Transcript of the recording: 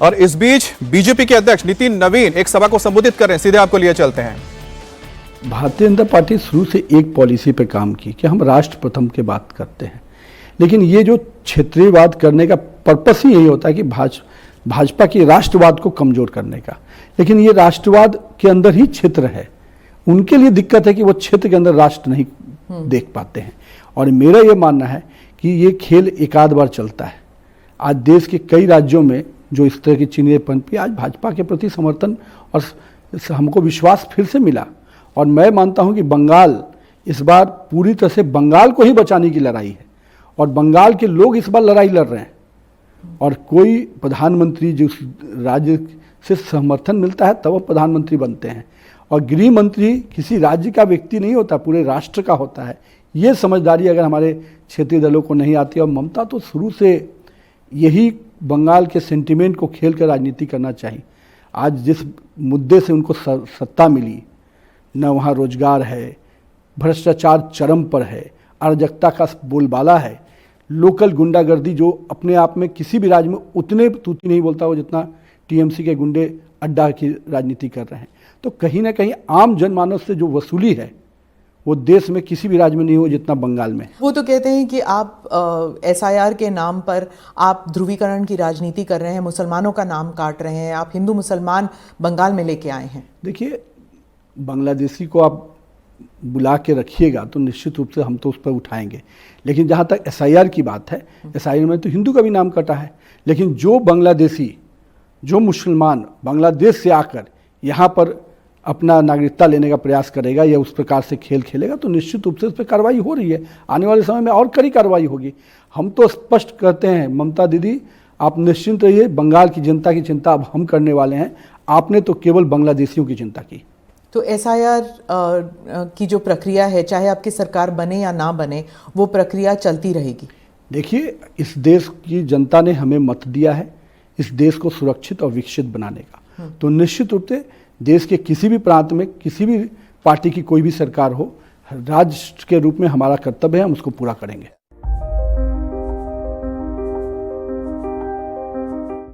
और इस बीच बीजेपी के अध्यक्ष नितिन नवीन एक सभा को संबोधित कर रहे हैं, सीधे आपको लिए चलते हैं। भारतीय जनता पार्टी शुरू से एक पॉलिसी पे काम की कि हम राष्ट्र प्रथम की बात करते हैं, लेकिन ये जो क्षेत्रीयवाद करने का पर्पस ही यही होता है कि भाजपा की राष्ट्रवाद को कमजोर करने का। लेकिन ये राष्ट्रवाद के अंदर ही क्षेत्र है, उनके लिए दिक्कत है कि वो क्षेत्र के अंदर राष्ट्र नहीं देख पाते हैं। और मेरा ये मानना है कि ये खेल एक आध बार चलता है। आज देश के कई राज्यों में जो इस तरह की चीजें पनपी, आज भाजपा के प्रति समर्थन और हमको विश्वास फिर से मिला। और मैं मानता हूं कि बंगाल इस बार पूरी तरह से बंगाल को ही बचाने की लड़ाई है और बंगाल के लोग इस बार लड़ाई लड़ रहे हैं। और कोई प्रधानमंत्री जिस राज्य से समर्थन मिलता है तब वो प्रधानमंत्री बनते हैं, और गृह मंत्री किसी राज्य का व्यक्ति नहीं होता, पूरे राष्ट्र का होता है। ये समझदारी अगर हमारे क्षेत्रीय दलों को नहीं आती, और ममता तो शुरू से यही बंगाल के सेंटिमेंट को खेल कर राजनीति करना चाहिए। आज जिस मुद्दे से उनको सत्ता मिली, न वहाँ रोजगार है, भ्रष्टाचार चरम पर है, अराजकता का बोलबाला है, लोकल गुंडागर्दी जो अपने आप में किसी भी राज्य में उतने तूती नहीं बोलता हो जितना टीएमसी के गुंडे अड्डा की राजनीति कर रहे हैं। तो कहीं ना कहीं आम जनमानस से जो वसूली है वो देश में किसी भी राज्य में नहीं हो जितना बंगाल में। वो तो कहते हैं कि आप एसआईआर के नाम पर आप ध्रुवीकरण की राजनीति कर रहे हैं, मुसलमानों का नाम काट रहे हैं, आप हिंदू मुसलमान बंगाल में लेके आए हैं। देखिए, बांग्लादेशी को आप बुला के रखिएगा तो निश्चित रूप से हम तो उस पर उठाएंगे, लेकिन जहाँ तक एसआईआर की बात है, एसआईआर में तो हिंदू का भी नाम कटा है। लेकिन जो बांग्लादेशी, जो मुसलमान बांग्लादेश से आकर यहाँ पर अपना नागरिकता लेने का प्रयास करेगा या उस प्रकार से खेल खेलेगा तो निश्चित रूप से उस पर कार्रवाई हो रही है। आने वाले समय में और कड़ी कार्रवाई होगी। हम तो स्पष्ट कहते हैं, ममता दीदी आप निश्चिंत रहिए, बंगाल की जनता की चिंता अब हम करने वाले हैं। आपने तो केवल बांग्लादेशियों की चिंता की। तो एसआईआर की जो प्रक्रिया है, चाहे आपकी सरकार बने या ना बने, वो प्रक्रिया चलती रहेगी। देखिए, इस देश की जनता ने हमें मत दिया है इस देश को सुरक्षित और विकसित बनाने का। तो निश्चित रूप से देश के किसी भी प्रांत में किसी भी पार्टी की कोई भी सरकार हो, राष्ट्र के रूप में हमारा कर्तव्य है, हम उसको पूरा करेंगे।